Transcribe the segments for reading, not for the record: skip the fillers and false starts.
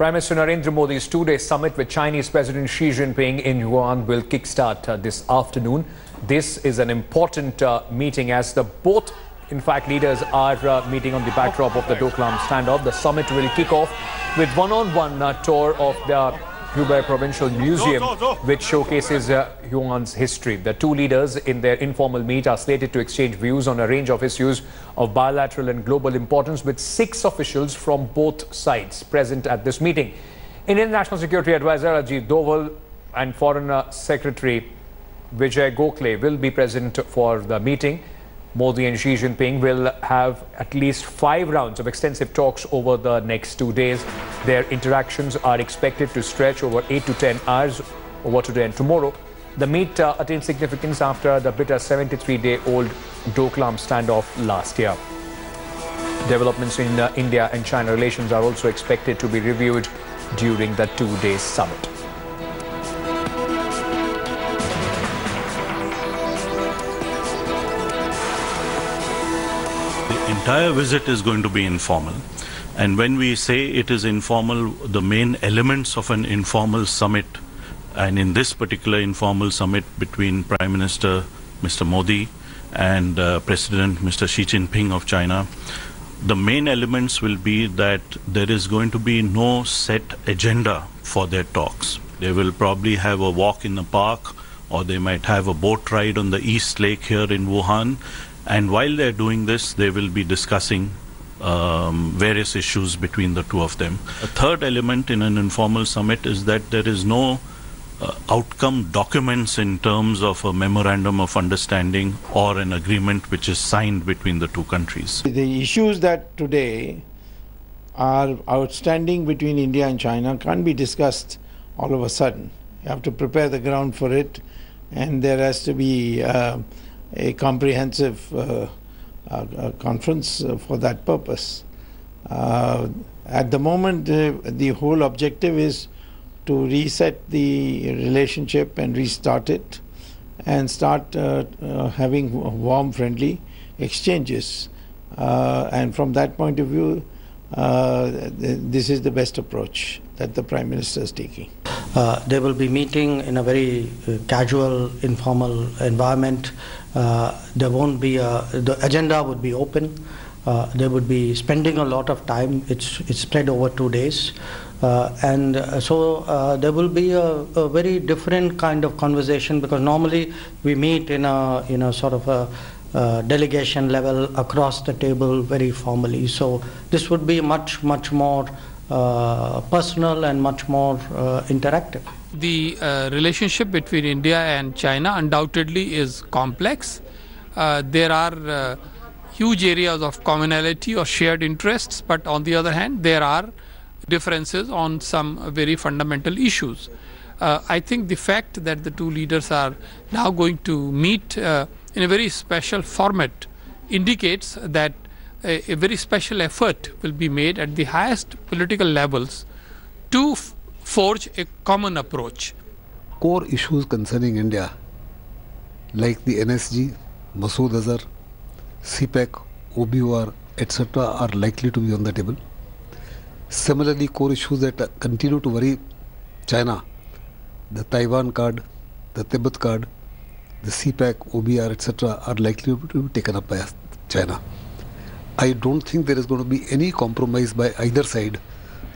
Prime Minister Narendra Modi's two-day summit with Chinese President Xi Jinping in Wuhan will kickstart this afternoon. This is an important meeting as both leaders are meeting on the backdrop of the Doklam standoff. The summit will kick off with one-on-one tour of the Hubei Provincial Museum, which showcases Wuhan's history. The two leaders in their informal meet are slated to exchange views on a range of issues of bilateral and global importance, with 6 officials from both sides present at this meeting. Indian National Security Advisor Ajit Doval and Foreign Secretary Vijay Gokhale will be present for the meeting. Modi and Xi Jinping will have at least 5 rounds of extensive talks over the next 2 days. Their interactions are expected to stretch over 8 to 10 hours over today and tomorrow. The meet attained significance after the bitter 73-day-old Doklam standoff last year. Developments in India and China relations are also expected to be reviewed during the 2-day summit. The entire visit is going to be informal, and when we say it is informal, the main elements of an informal summit, and in this particular informal summit between Prime Minister Mr. Modi and President Mr. Xi Jinping of China, the main elements will be that there is going to be no set agenda for their talks. They will probably have a walk in the park, or they might have a boat ride on the East Lake here in Wuhan. And while they're doing this, they will be discussing various issues between the two of them. A third element in an informal summit is that there is no outcome documents in terms of a memorandum of understanding or an agreement which is signed between the two countries. The issues that today are outstanding between India and China can't be discussed all of a sudden. You have to prepare the ground for it, and there has to be a comprehensive conference for that purpose. At the moment, the whole objective is to reset the relationship and restart it and start having warm, friendly exchanges. And from that point of view, this is the best approach that the Prime Minister is taking. They will be meeting in a very casual, informal environment. There won't be the agenda would be open. They would be spending a lot of time. It's spread over 2 days, and so there will be a very different kind of conversation, because normally we meet in a sort of a delegation level across the table very formally. So this would be much more personal and much more interactive. The relationship between India and China undoubtedly is complex. There are huge areas of commonality or shared interests, but on the other hand, there are differences on some very fundamental issues. I think the fact that the two leaders are now going to meet in a very special format indicates that a very special effort will be made at the highest political levels to forge a common approach. Core issues concerning India, like the NSG, Masood Azhar, CPEC, OBOR, etc., are likely to be on the table. Similarly, core issues that continue to worry China, the Taiwan card, the Tibet card, the CPEC, OBR, etc., are likely to be taken up by China. I don't think there is going to be any compromise by either side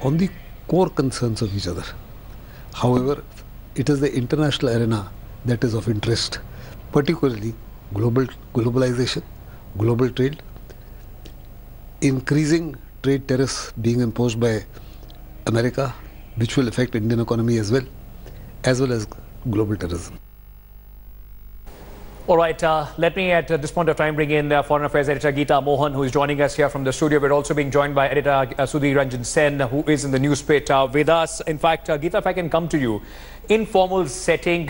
on the core concerns of each other. However, it is the international arena that is of interest, particularly globalization, global trade, increasing trade tariffs being imposed by America, which will affect Indian economy as well as global terrorism. All right, let me at this point of time bring in Foreign Affairs Editor Geeta Mohan, who is joining us here from the studio. We're also being joined by Editor Sudhir Ranjan Sen, who is in the newspaper with us. In fact, Geeta, if I can come to you, informal setting,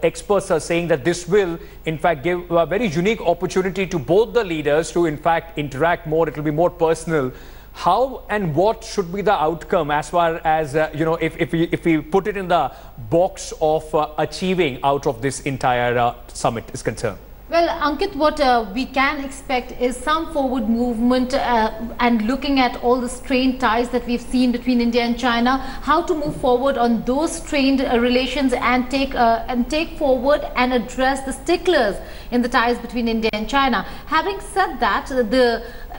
experts are saying that this will, in fact, give a very unique opportunity to both the leaders to, in fact, interact more. It will be more personal. How and what should be the outcome as far as, if we put it in the box of achieving out of this entire summit is concerned? Well, Ankit, what we can expect is some forward movement and looking at all the strained ties that we've seen between India and China, how to move forward on those strained relations and take forward and address the sticklers in the ties between India and China. Having said that,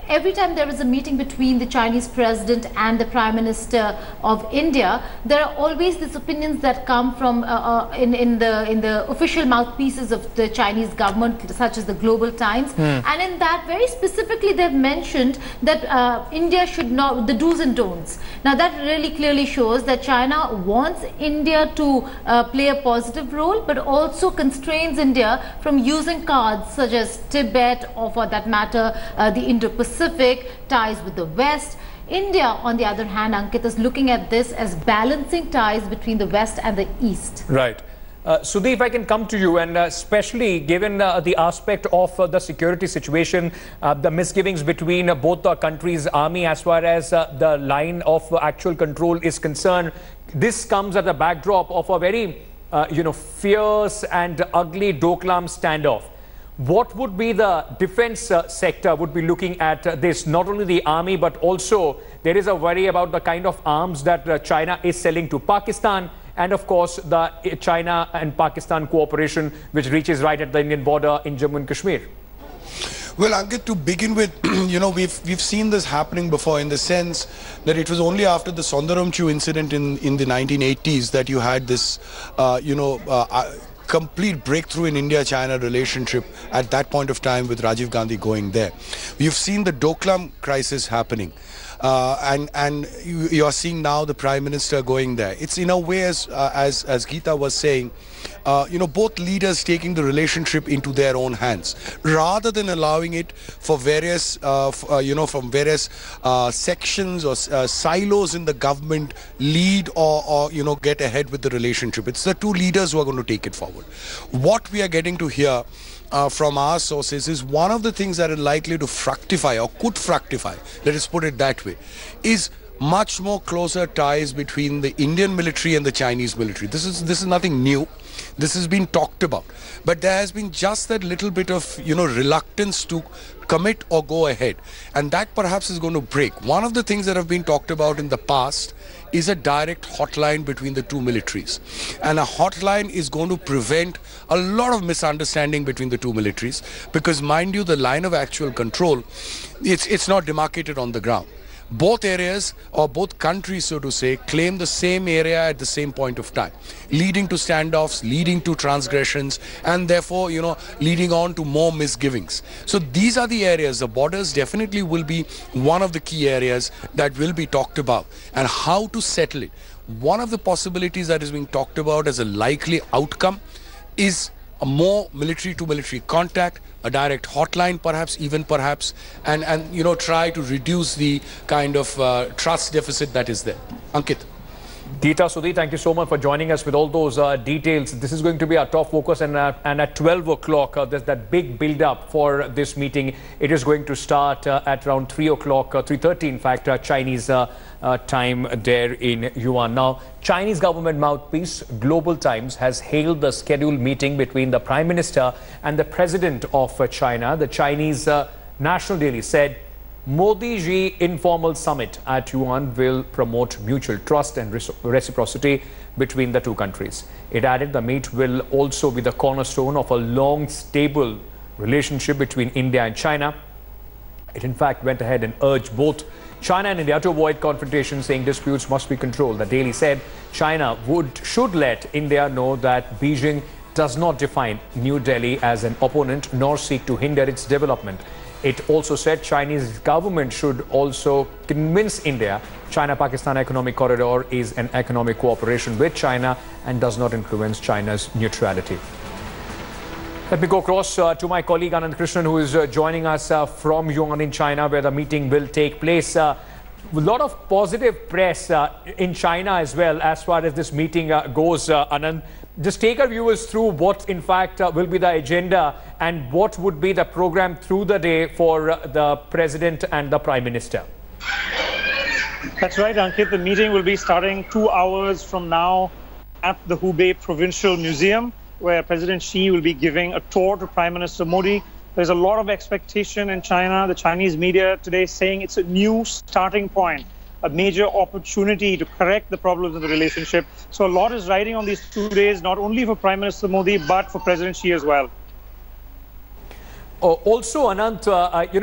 every time there is a meeting between the Chinese president and the Prime Minister of India, there are always these opinions that come from in the official mouthpieces of the Chinese government, such as the Global Times. And in that, very specifically, they've mentioned that India should not, the do's and don'ts. Now, that really clearly shows that China wants India to play a positive role, but also constrains India from using cards such as Tibet, or for that matter, the Indo-Pacific, ties with the West. India, on the other hand, Ankit, is looking at this as balancing ties between the West and the East. Right. Sudhi, if I can come to you, and especially given the aspect of the security situation, the misgivings between both the countries' army as far as the line of actual control is concerned, this comes at the backdrop of a very, fierce and ugly Doklam standoff. What would be the defense sector would be looking at this? Not only the army, but also there is a worry about the kind of arms that China is selling to Pakistan, and of course the China and Pakistan cooperation, which reaches right at the Indian border in Jammu and Kashmir. Well, Ankit, to begin with, we've seen this happening before, in the sense that it was only after the Sundaramchu incident in the 1980s that you had this, complete breakthrough in India-China relationship at that point of time, with Rajiv Gandhi going there. You've seen the Doklam crisis happening, and you are seeing now the Prime Minister going there. It's in a way, as Geeta was saying, both leaders taking the relationship into their own hands, rather than allowing it for various, from various sections or silos in the government lead or get ahead with the relationship. It's the two leaders who are going to take it forward. What we are getting to hear from our sources is one of the things that are likely to fructify, or could fructify, let us put it that way, is much more closer ties between the Indian military and the Chinese military. This is nothing new. This has been talked about, but there has been just that little bit of reluctance to commit or go ahead, and that perhaps is going to break. One of the things that have been talked about in the past is a direct hotline between the two militaries, and a hotline is going to prevent a lot of misunderstanding between the two militaries, because, mind you, the line of actual control, it's not demarcated on the ground. Both areas, or both countries, so to say, claim the same area at the same point of time, leading to standoffs, leading to transgressions, and therefore, leading on to more misgivings. So these are the areas. The borders definitely will be one of the key areas that will be talked about, and how to settle it. One of the possibilities that is being talked about as a likely outcome is a more military-to-military contact, a direct hotline perhaps, and try to reduce the kind of trust deficit that is there. Ankit. Geeta, Sudhi, thank you so much for joining us with all those details. This is going to be our top focus, and at 12 o'clock, there's that big build-up for this meeting. It is going to start at around 3 o'clock, 3:30 in fact, Chinese time there in Wuhan. Now, Chinese government mouthpiece Global Times has hailed the scheduled meeting between the Prime Minister and the President of China. The Chinese National Daily said Modi-Xi informal summit at Wuhan will promote mutual trust and reciprocity between the two countries. It added the meet will also be the cornerstone of a long, stable relationship between India and China. It in fact went ahead and urged both China and India to avoid confrontation, saying disputes must be controlled. The Daily said China should let India know that Beijing does not define New Delhi as an opponent nor seek to hinder its development. It also said Chinese government should also convince India China-Pakistan economic corridor is an economic cooperation with China and does not influence China's neutrality. Let me go across to my colleague Anand Krishnan, who is joining us from Wuhan in China, where the meeting will take place. A lot of positive press in China as well as far as this meeting goes, Anand. Just take our viewers through what in fact will be the agenda and what would be the program through the day for the President and the Prime Minister. That's right, Ankit. The meeting will be starting 2 hours from now at the Hubei Provincial Museum, where President Xi will be giving a tour to Prime Minister Modi. There's a lot of expectation in China. The Chinese media today saying it's a new starting point, a major opportunity to correct the problems of the relationship. So a lot is riding on these 2 days, not only for Prime Minister Modi, but for President Xi as well. Also, Anant,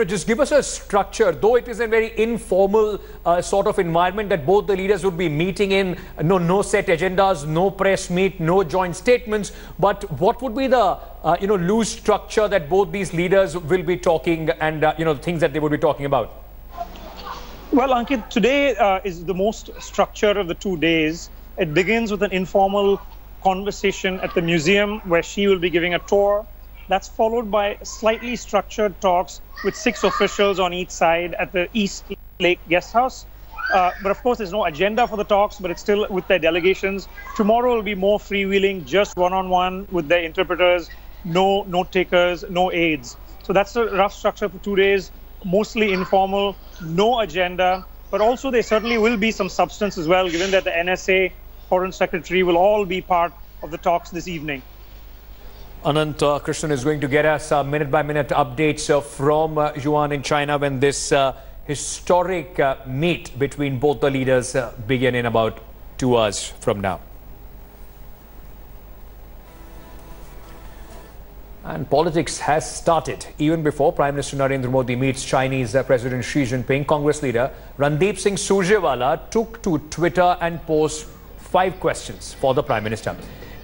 just give us a structure, though it is a very informal sort of environment that both the leaders would be meeting in, no set agendas, no press meet, no joint statements. But what would be the, loose structure that both these leaders will be talking and, things that they would be talking about? Well, Ankit, today is the most structured of the 2 days. It begins with an informal conversation at the museum where Xi will be giving a tour. That's followed by slightly structured talks with 6 officials on each side at the East Lake Guest House. But of course, there's no agenda for the talks, but it's still with their delegations. Tomorrow will be more freewheeling, just one-on-one with their interpreters, no note takers, no aides. So that's the rough structure for 2 days, mostly informal, no agenda. But also there certainly will be some substance as well, given that the NSA, Foreign Secretary will all be part of the talks this evening. Anant, Krishnan is going to get us minute-by-minute updates from Wuhan in China when this historic meet between both the leaders begin in about 2 hours from now. And politics has started. Even before Prime Minister Narendra Modi meets Chinese President Xi Jinping, Congress leader Randeep Singh Surjewala took to Twitter and posed 5 questions for the Prime Minister.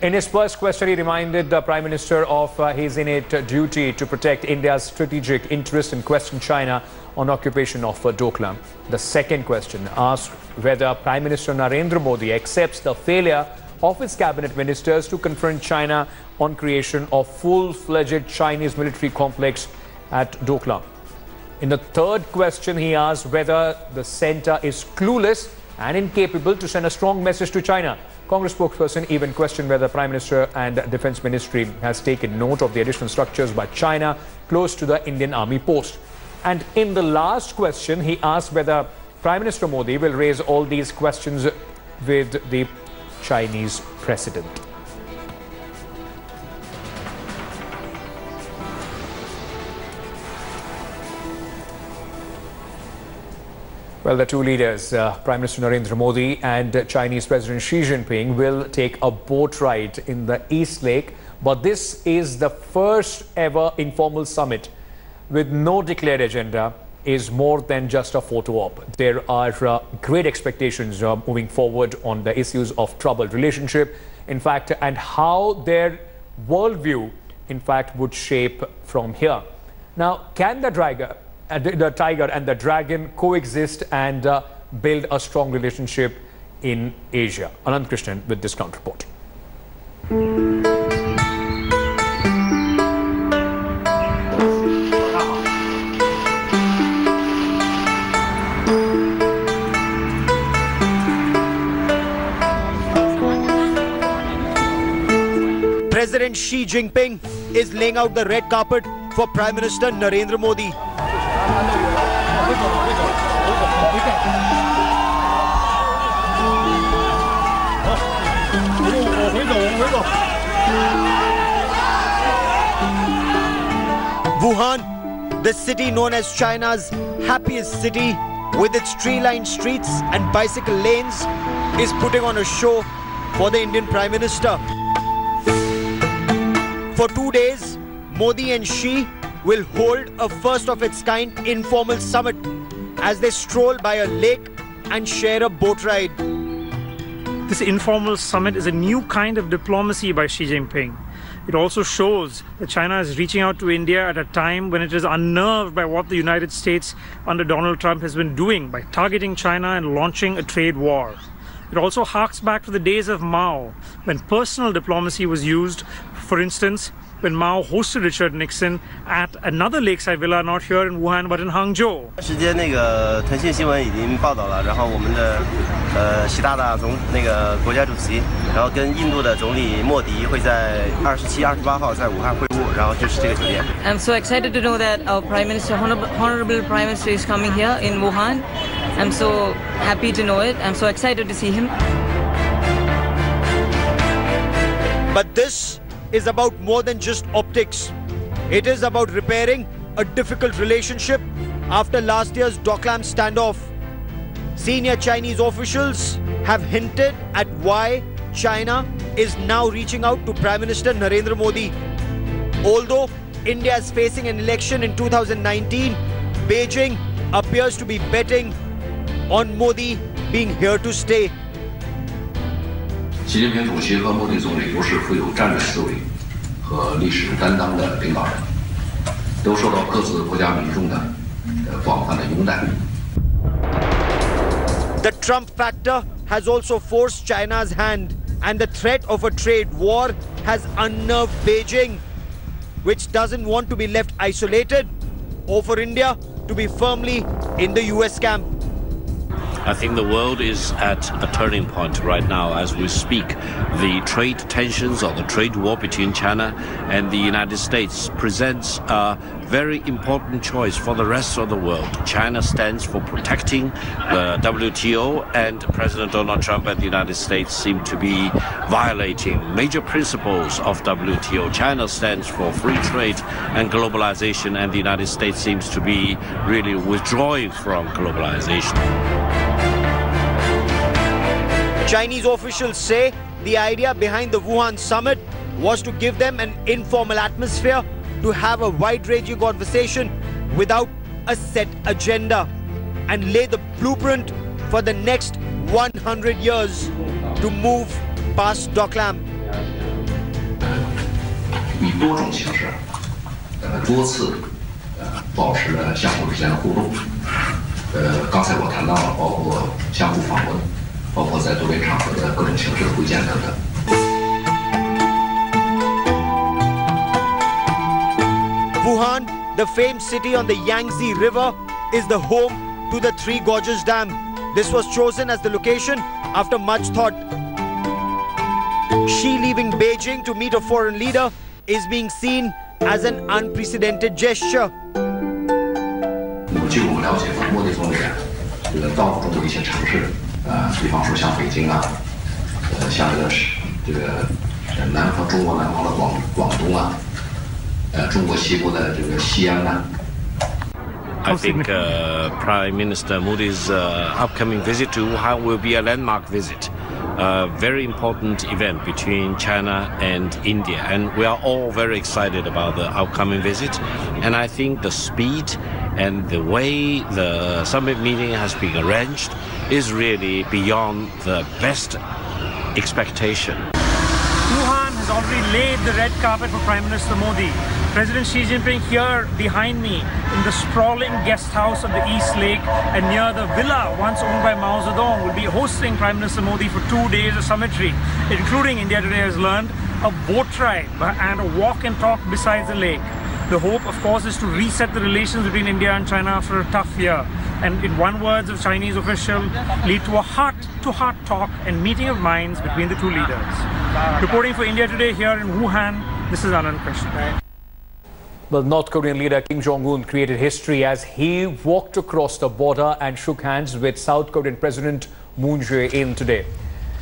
In his first question, he reminded the Prime Minister of his innate duty to protect India's strategic interest and questioned China on occupation of Doklam. The second question asked whether Prime Minister Narendra Modi accepts the failure of his cabinet ministers to confront China on creation of full-fledged Chinese military complex at Doklam. In the third question, he asked whether the centre is clueless and incapable to send a strong message to China. Congress spokesperson even questioned whether Prime Minister and Defence Ministry has taken note of the additional structures by China close to the Indian Army post. And in the last question, he asked whether Prime Minister Modi will raise all these questions with the Chinese President. Well, the 2 leaders, Prime Minister Narendra Modi and Chinese President Xi Jinping, will take a boat ride in the East Lake. But this is the first ever informal summit with no declared agenda, is more than just a photo op. There are great expectations moving forward on the issues of troubled relationship, in fact, and how their worldview, in fact, would shape from here. Now, can the tiger and the dragon coexist and build a strong relationship in Asia? Anand Krishnan with this count report. President Xi Jinping is laying out the red carpet for Prime Minister Narendra Modi. Wuhan, the city known as China's happiest city, with its tree-lined streets and bicycle lanes, is putting on a show for the Indian Prime Minister. For 2 days, Modi and Xi will hold a first-of-its-kind informal summit as they stroll by a lake and share a boat ride. This informal summit is a new kind of diplomacy by Xi Jinping. It also shows that China is reaching out to India at a time when it is unnerved by what the United States under Donald Trump has been doing by targeting China and launching a trade war. It also harks back to the days of Mao, when personal diplomacy was used. For instance, when Mao hosted Richard Nixon at another lakeside villa, not here in Wuhan but in Hangzhou. 时间那个腾讯新闻已经报道了，然后我们的习大大国家主席，然后跟印度的总理莫迪会在27、28号在武汉会晤，然后就是这个酒店。I'm so excited to know that our Prime Minister, Honorable Prime Minister, is coming here in Wuhan. I'm so happy to know it. I'm so excited to see him. But this is about more than just optics. It is about repairing a difficult relationship after last year's Doklam standoff. Senior Chinese officials have hinted at why China is now reaching out to Prime Minister Narendra Modi. Although India is facing an election in 2019, Beijing appears to be betting on Modi being here to stay. 习近平主席和莫迪总理都是富有战略思维和历史担当的领导人，都受到各自国家民众的广泛的拥戴。 The Trump factor has also forced China's hand, and the threat of a trade war has unnerved Beijing, which doesn't want to be left isolated, or for India to be firmly in the US camp. I think the world is at a turning point right now as we speak. The trade tensions or the trade war between China and the United States presents a very important choice for the rest of the world. China stands for protecting the WTO, and President Donald Trump and the United States seem to be violating major principles of WTO. China stands for free trade and globalization, and the United States seems to be really withdrawing from globalization. Chinese officials say the idea behind the Wuhan summit was to give them an informal atmosphere to have a wide-ranging conversation without a set agenda and lay the blueprint for the next 100 years to move past Doklam. 以多种形式，多次保持了相互之间的互动。刚才我谈到了，包括相互访问。 包括在多边场合的各种形式的会见等等。Wuhan, the famed city on the Yangtze River, is the home to the Three Gorges Dam. This was chosen as the location after much thought. Xi leaving Beijing to meet a foreign leader is being seen as an unprecedented gesture. 据我们了解，莫迪总理这个到中国一些城市。 比方说像北京啊，像这个南方中国南方的广东啊，中国西部的这个西安呐。 I think Prime Minister Modi's upcoming visit to Wuhan will be a landmark visit, a very important event between China and India, and we are all very excited about the upcoming visit. And I think the speed and the way the summit meeting has been arranged is really beyond the best expectation. Wuhan has already laid the red carpet for Prime Minister Modi. President Xi Jinping here behind me in the sprawling guest house of the East Lake and near the villa once owned by Mao Zedong will be hosting Prime Minister Modi for 2 days of summitry, including, India Today has learned, a boat ride and a walk and talk beside the lake. The hope, of course, is to reset the relations between India and China after a tough year. And in one words of Chinese official, lead to a heart-to-heart talk and meeting of minds between the two leaders. Reporting for India Today here in Wuhan, this is Anand Krishna. Well, North Korean leader Kim Jong-un created history as he walked across the border and shook hands with South Korean President Moon Jae-in today.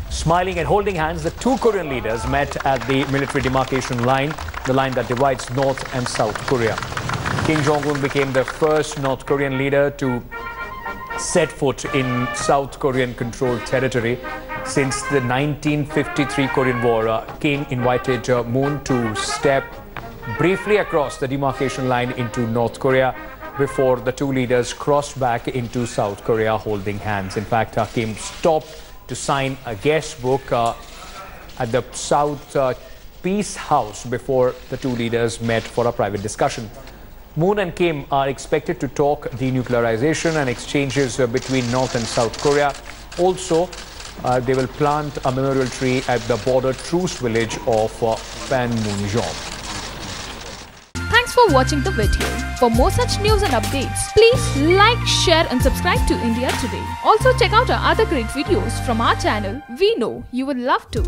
Smiling and holding hands, the two Korean leaders met at the military demarcation line, the line that divides North and South Korea. Kim Jong-un became the first North Korean leader to set foot in South Korean-controlled territory since the 1953 Korean War. Kim invited Moon to step briefly across the demarcation line into North Korea before the two leaders crossed back into South Korea holding hands. In fact, Kim stopped to sign a guest book at the South Peace House before the two leaders met for a private discussion. Moon and Kim are expected to talk denuclearization and exchanges between North and South Korea. Also, they will plant a memorial tree at the border truce village of Panmunjom. Thanks for watching the video. For more such news and updates, please like, share and subscribe to India Today. Also check out our other great videos from our channel. We know you would love to.